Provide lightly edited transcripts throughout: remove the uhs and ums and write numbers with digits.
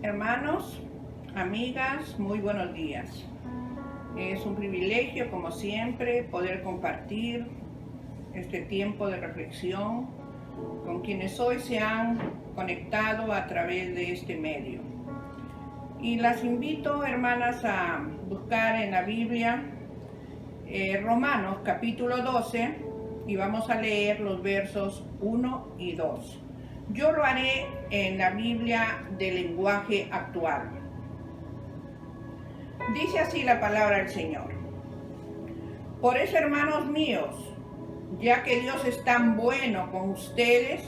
Hermanos, amigas, muy buenos días. Es un privilegio, como siempre, poder compartir este tiempo de reflexión con quienes hoy se han conectado a través de este medio. Y las invito, hermanas, a buscar en la Biblia Romanos capítulo 12 y vamos a leer los versos 1 y 2. Yo lo haré en la Biblia del lenguaje actual. Dice así la palabra del Señor. Por eso, hermanos míos, ya que Dios es tan bueno con ustedes,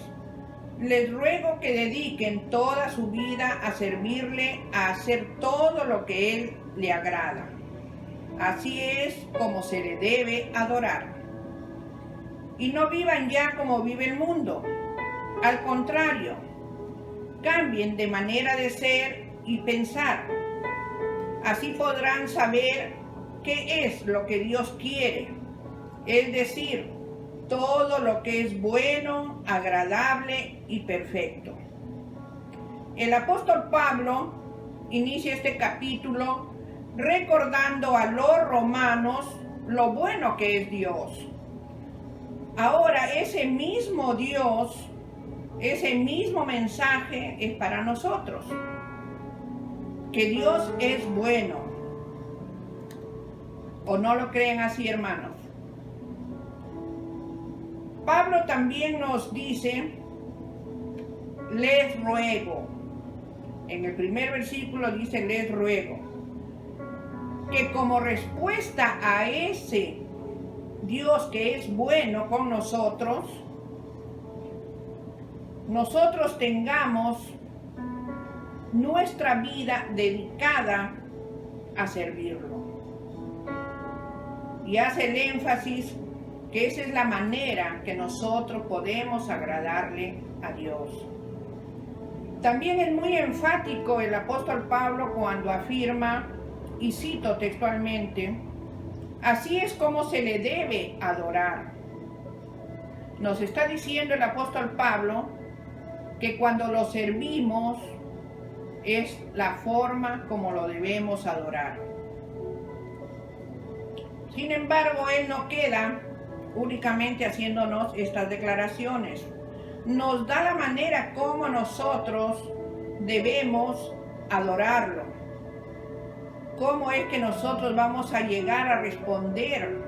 les ruego que dediquen toda su vida a servirle, a hacer todo lo que Él le agrada. Así es como se le debe adorar. Y no vivan ya como vive el mundo. Al contrario, cambien de manera de ser y pensar. Así podrán saber qué es lo que Dios quiere, es decir, todo lo que es bueno, agradable y perfecto. El apóstol Pablo inicia este capítulo recordando a los romanos lo bueno que es Dios. Ahora ese mismo Dios, ese mismo mensaje es para nosotros. Que Dios es bueno. ¿O no lo creen así, hermanos? Pablo también nos dice, les ruego. En el primer versículo dice, les ruego. Que como respuesta a ese Dios que es bueno con nosotros tengamos nuestra vida dedicada a servirlo. Y hace el énfasis que esa es la manera que nosotros podemos agradarle a Dios. También es muy enfático el apóstol Pablo cuando afirma, y cito textualmente, así es como se le debe adorar. Nos está diciendo el apóstol Pablo que cuando lo servimos es la forma como lo debemos adorar. Sin embargo, él no queda únicamente haciéndonos estas declaraciones. Nos da la manera como nosotros debemos adorarlo. Cómo es que nosotros vamos a llegar a responder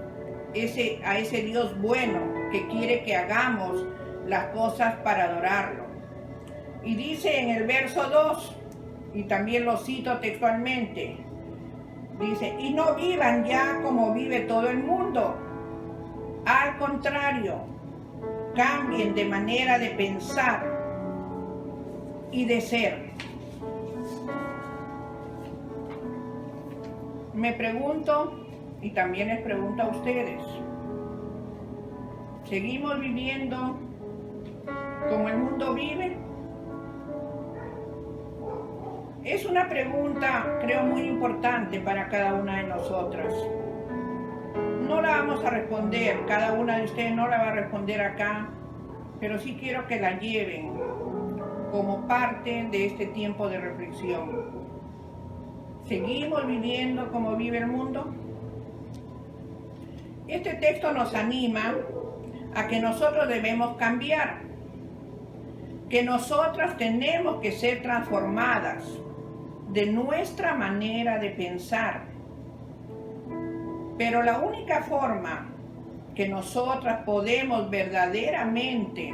a ese Dios bueno que quiere que hagamos las cosas para adorarlo. Y dice en el verso 2, y también lo cito textualmente, dice, y no vivan ya como vive todo el mundo. Al contrario, cambien de manera de pensar y de ser. Me pregunto, y también les pregunto a ustedes, ¿seguimos viviendo como el mundo vive? Es una pregunta, creo, muy importante para cada una de nosotras. No la vamos a responder, cada una de ustedes no la va a responder acá, pero sí quiero que la lleven como parte de este tiempo de reflexión. ¿Seguimos viviendo como vive el mundo? Este texto nos anima a que nosotros debemos cambiar, que nosotras tenemos que ser transformadas de nuestra manera de pensar. Pero la única forma que nosotras podemos verdaderamente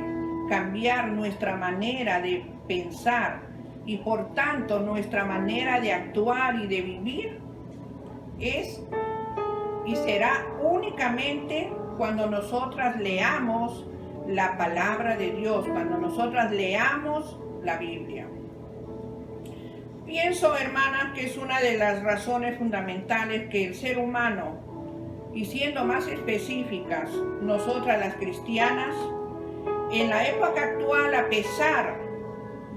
cambiar nuestra manera de pensar y por tanto nuestra manera de actuar y de vivir es y será únicamente cuando nosotras leamos la palabra de Dios, cuando nosotras leamos la Biblia. Pienso, hermanas, que es una de las razones fundamentales que el ser humano, y siendo más específicas, nosotras las cristianas, en la época actual, a pesar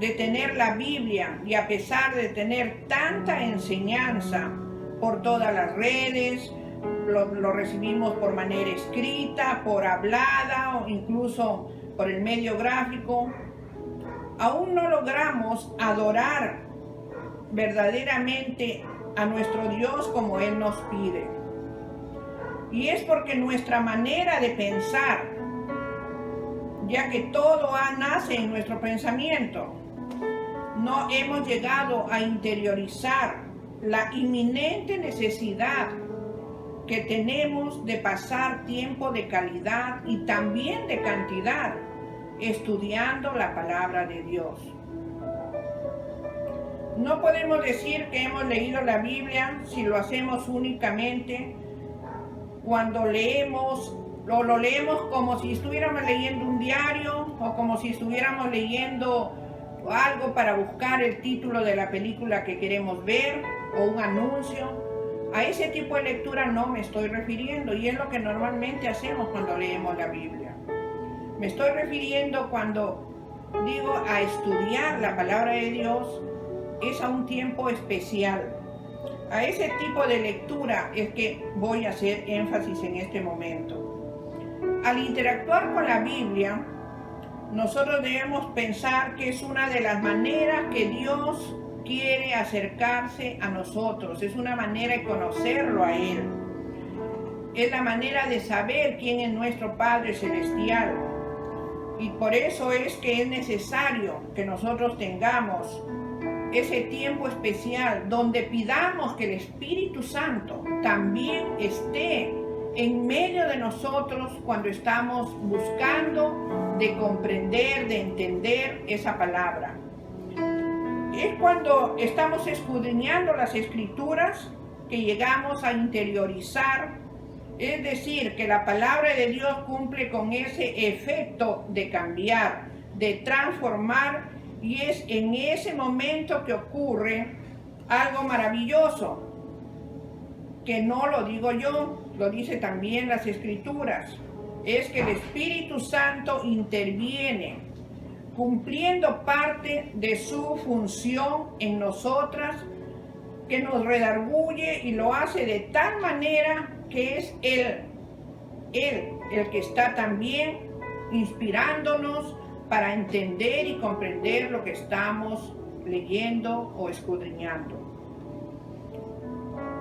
de tener la Biblia y a pesar de tener tanta enseñanza por todas las redes, lo recibimos por manera escrita, por hablada o incluso por el medio gráfico, aún no logramos adorar verdaderamente a nuestro Dios como Él nos pide. Y es porque nuestra manera de pensar, ya que todo nace en nuestro pensamiento, no hemos llegado a interiorizar la inminente necesidad que tenemos de pasar tiempo de calidad y también de cantidad estudiando la palabra de Dios. No podemos decir que hemos leído la Biblia si lo hacemos únicamente cuando leemos, o lo leemos como si estuviéramos leyendo un diario o como si estuviéramos leyendo algo para buscar el título de la película que queremos ver o un anuncio. A ese tipo de lectura no me estoy refiriendo, y es lo que normalmente hacemos cuando leemos la Biblia. Me estoy refiriendo cuando digo a estudiar la palabra de Dios, es a un tiempo especial. A ese tipo de lectura es que voy a hacer énfasis en este momento. Al interactuar con la Biblia, nosotros debemos pensar que es una de las maneras que Dios quiere acercarse a nosotros, es una manera de conocerlo a Él, es la manera de saber quién es nuestro Padre Celestial, y por eso es que es necesario que nosotros tengamos ese tiempo especial donde pidamos que el Espíritu Santo también esté en medio de nosotros cuando estamos buscando de comprender, de entender esa palabra. Es cuando estamos escudriñando las Escrituras que llegamos a interiorizar, es decir, que la palabra de Dios cumple con ese efecto de cambiar, de transformar, y es en ese momento que ocurre algo maravilloso, que no lo digo yo, lo dice también las Escrituras, es que el Espíritu Santo interviene cumpliendo parte de su función en nosotras, que nos redarguye y lo hace de tal manera que es Él el que está también inspirándonos para entender y comprender lo que estamos leyendo o escudriñando.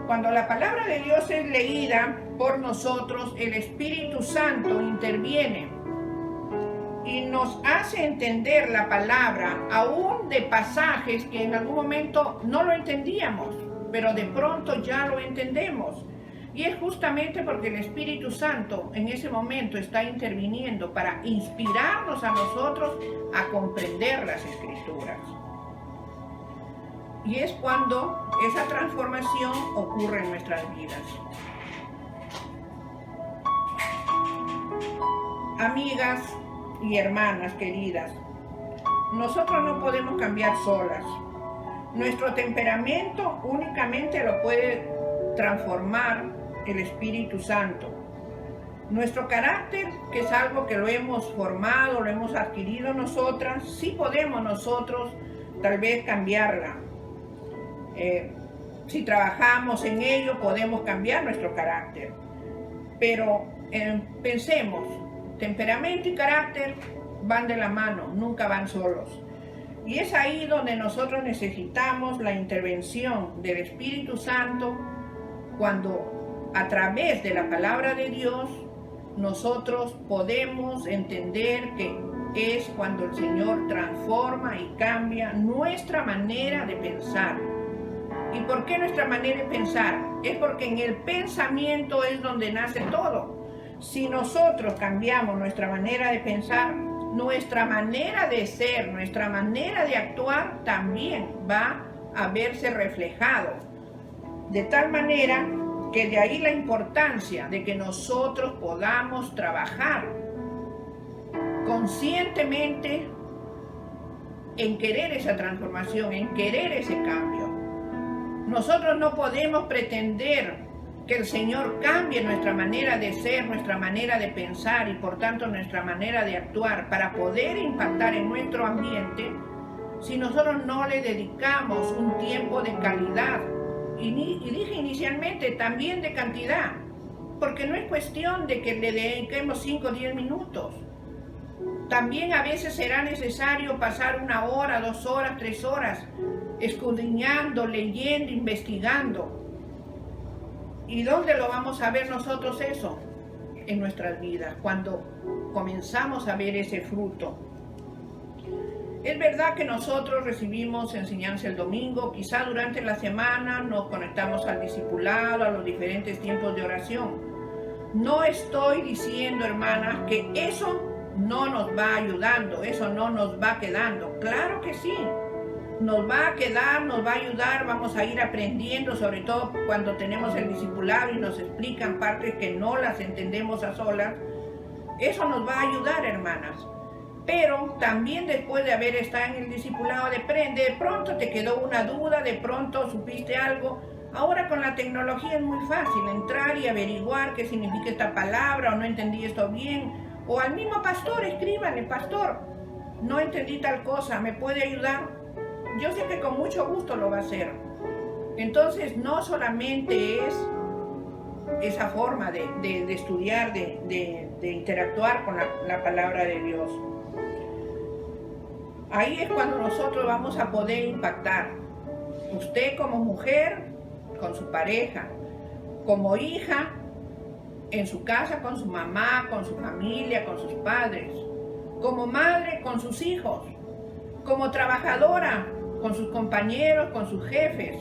Cuando la palabra de Dios es leída por nosotros, el Espíritu Santo interviene y nos hace entender la palabra, aún de pasajes que en algún momento no lo entendíamos, pero de pronto ya lo entendemos. Y es justamente porque el Espíritu Santo en ese momento está interviniendo para inspirarnos a nosotros a comprender las Escrituras. Y es cuando esa transformación ocurre en nuestras vidas. Amigas y hermanas queridas, nosotros no podemos cambiar solas. Nuestro temperamento únicamente lo puede transformar el Espíritu Santo. Nuestro carácter, que es algo que lo hemos formado, lo hemos adquirido nosotras, sí podemos nosotros tal vez cambiarla. Si trabajamos en ello, podemos cambiar nuestro carácter. Pero pensemos, temperamento y carácter van de la mano, nunca van solos. Y es ahí donde nosotros necesitamos la intervención del Espíritu Santo, cuando a través de la palabra de Dios nosotros podemos entender que es cuando el Señor transforma y cambia nuestra manera de pensar. ¿Y por qué nuestra manera de pensar? Es porque en el pensamiento es donde nace todo. Si nosotros cambiamos nuestra manera de pensar, nuestra manera de ser, nuestra manera de actuar también va a verse reflejado. De tal manera que de ahí la importancia de que nosotros podamos trabajar conscientemente en querer esa transformación, en querer ese cambio. Nosotros no podemos pretender que el Señor cambie nuestra manera de ser, nuestra manera de pensar y por tanto nuestra manera de actuar para poder impactar en nuestro ambiente si nosotros no le dedicamos un tiempo de calidad. Y dije inicialmente también de cantidad, porque no es cuestión de que le dediquemos 5 o 10 minutos. También a veces será necesario pasar 1 hora, 2 horas, 3 horas, escudriñando, leyendo, investigando. ¿Y dónde lo vamos a ver nosotros eso? En nuestras vidas, cuando comenzamos a ver ese fruto. Es verdad que nosotros recibimos enseñanza el domingo, quizá durante la semana nos conectamos al discipulado, a los diferentes tiempos de oración. No estoy diciendo, hermanas, que eso no nos va ayudando, eso no nos va quedando. Claro que sí, nos va a quedar, nos va a ayudar, vamos a ir aprendiendo, sobre todo cuando tenemos el discipulado y nos explican partes que no las entendemos a solas. Eso nos va a ayudar, hermanas. Pero también después de haber estado en el discipulado de pronto te quedó una duda, de pronto supiste algo. Ahora con la tecnología es muy fácil entrar y averiguar qué significa esta palabra, o no entendí esto bien. O al mismo pastor, escríbanle: pastor, no entendí tal cosa, ¿me puede ayudar? Yo sé que con mucho gusto lo va a hacer. Entonces no solamente es esa forma de estudiar, de interactuar con la palabra de Dios. Ahí es cuando nosotros vamos a poder impactar. Usted como mujer, con su pareja, como hija, en su casa, con su mamá, con su familia, con sus padres, como madre, con sus hijos, como trabajadora, con sus compañeros, con sus jefes.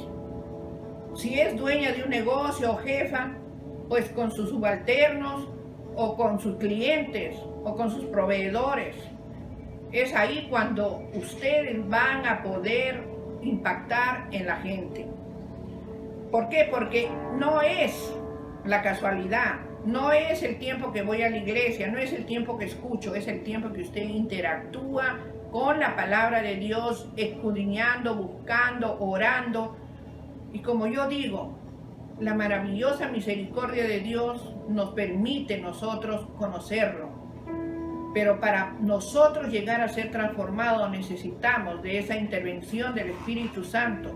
Si es dueña de un negocio o jefa, pues con sus subalternos, o con sus clientes, o con sus proveedores. Es ahí cuando ustedes van a poder impactar en la gente. ¿Por qué? Porque no es la casualidad, no es el tiempo que voy a la iglesia, no es el tiempo que escucho, es el tiempo que usted interactúa con la palabra de Dios, escudriñando, buscando, orando. Y como yo digo, la maravillosa misericordia de Dios nos permite nosotros conocerlo. Pero para nosotros llegar a ser transformados necesitamos de esa intervención del Espíritu Santo.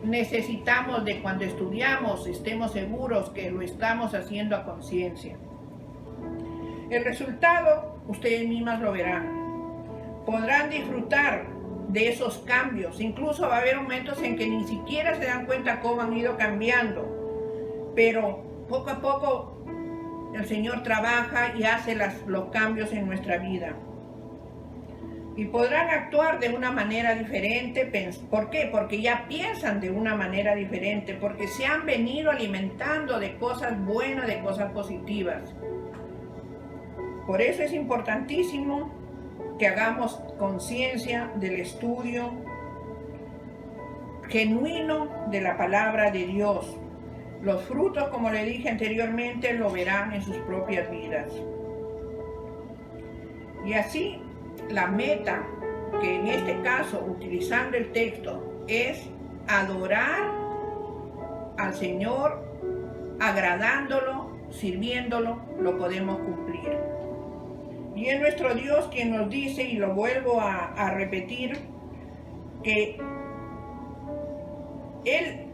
Necesitamos de cuando estudiamos estemos seguros que lo estamos haciendo a conciencia. El resultado ustedes mismas lo verán. Podrán disfrutar de esos cambios. Incluso va a haber momentos en que ni siquiera se dan cuenta cómo han ido cambiando. Pero poco a poco el Señor trabaja y hace los cambios en nuestra vida. Y podrán actuar de una manera diferente. ¿Por qué? Porque ya piensan de una manera diferente, porque se han venido alimentando de cosas buenas, de cosas positivas. Por eso es importantísimo que hagamos conciencia del estudio genuino de la palabra de Dios. Los frutos, como le dije anteriormente, lo verán en sus propias vidas. Y así, la meta, que en este caso, utilizando el texto, es adorar al Señor, agradándolo, sirviéndolo, lo podemos cumplir. Y es nuestro Dios quien nos dice, y lo vuelvo a repetir, que Él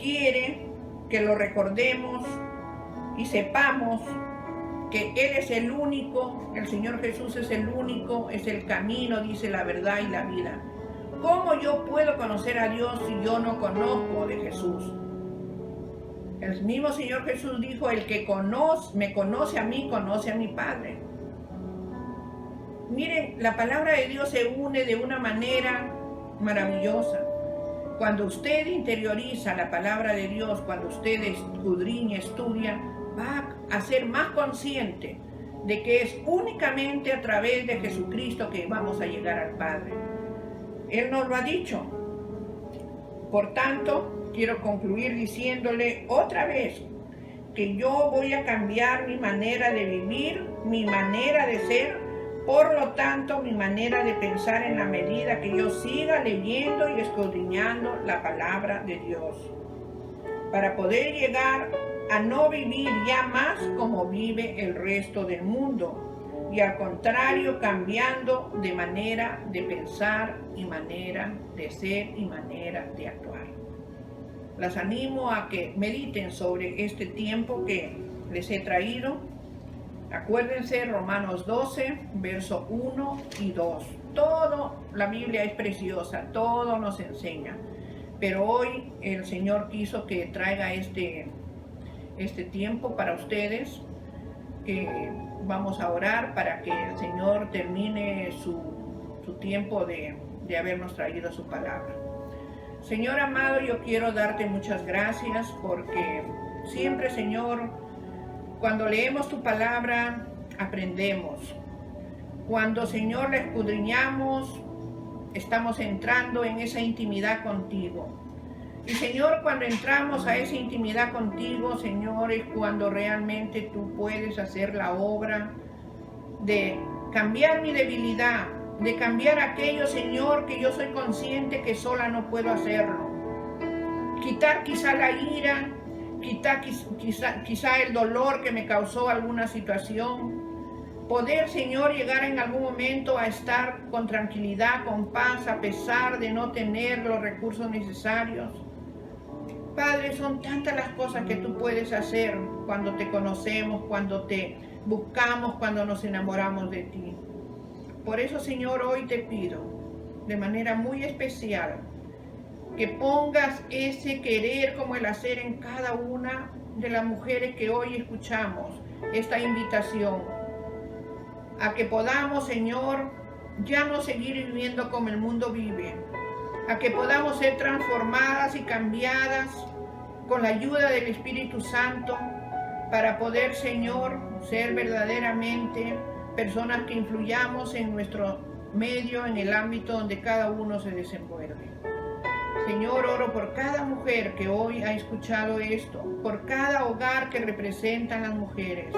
quiere que lo recordemos y sepamos que Él es el único, el Señor Jesús es el único, es el camino, dice, la verdad y la vida. ¿Cómo yo puedo conocer a Dios si yo no conozco de Jesús? El mismo Señor Jesús dijo: el que me conoce a mí, conoce a mi Padre. Miren, la palabra de Dios se une de una manera maravillosa. Cuando usted interioriza la palabra de Dios, cuando usted escudriña, estudia, va a ser más consciente de que es únicamente a través de Jesucristo que vamos a llegar al Padre. Él nos lo ha dicho. Por tanto, quiero concluir diciéndole otra vez que yo voy a cambiar mi manera de vivir, mi manera de ser. Por lo tanto, mi manera de pensar en la medida que yo siga leyendo y escudriñando la palabra de Dios, para poder llegar a no vivir ya más como vive el resto del mundo, y al contrario, cambiando de manera de pensar y manera de ser y manera de actuar. Las animo a que mediten sobre este tiempo que les he traído. Acuérdense, Romanos 12, verso 1 y 2. todo, la Biblia es preciosa, todo nos enseña. Pero hoy el Señor quiso que traiga este tiempo para ustedes, que vamos a orar para que el Señor termine su tiempo de habernos traído su palabra. Señor amado, yo quiero darte muchas gracias porque siempre, Señor, cuando leemos tu palabra, aprendemos. Cuando, Señor, la escudriñamos, estamos entrando en esa intimidad contigo. Y, Señor, cuando entramos a esa intimidad contigo, Señor, es cuando realmente tú puedes hacer la obra de cambiar mi debilidad, de cambiar aquello, Señor, que yo soy consciente que sola no puedo hacerlo. Quitar quizá la ira, quizá el dolor que me causó alguna situación. Poder, Señor, llegar en algún momento a estar con tranquilidad, con paz, a pesar de no tener los recursos necesarios. Padre, son tantas las cosas que tú puedes hacer cuando te conocemos, cuando te buscamos, cuando nos enamoramos de ti. Por eso, Señor, hoy te pido de manera muy especial que pongas ese querer como el hacer en cada una de las mujeres que hoy escuchamos esta invitación, a que podamos, Señor, ya no seguir viviendo como el mundo vive, a que podamos ser transformadas y cambiadas con la ayuda del Espíritu Santo para poder, Señor, ser verdaderamente personas que influyamos en nuestro medio, en el ámbito donde cada uno se desenvuelve. Señor, oro por cada mujer que hoy ha escuchado esto, por cada hogar que representan las mujeres.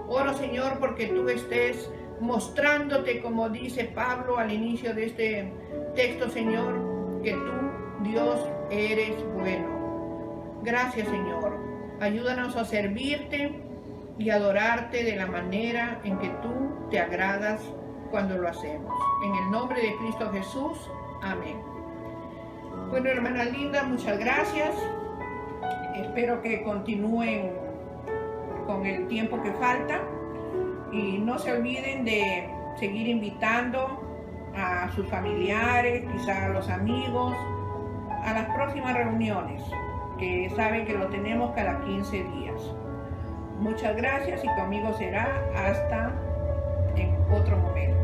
Oro, Señor, porque tú estés mostrándote, como dice Pablo al inicio de este texto, Señor, que tú, Dios, eres bueno. Gracias, Señor. Ayúdanos a servirte y adorarte de la manera en que tú te agradas cuando lo hacemos. En el nombre de Cristo Jesús. Amén. Bueno, hermanas lindas, muchas gracias. Espero que continúen con el tiempo que falta y no se olviden de seguir invitando a sus familiares, quizá a los amigos, a las próximas reuniones, que saben que lo tenemos cada 15 días. Muchas gracias y conmigo será hasta en otro momento.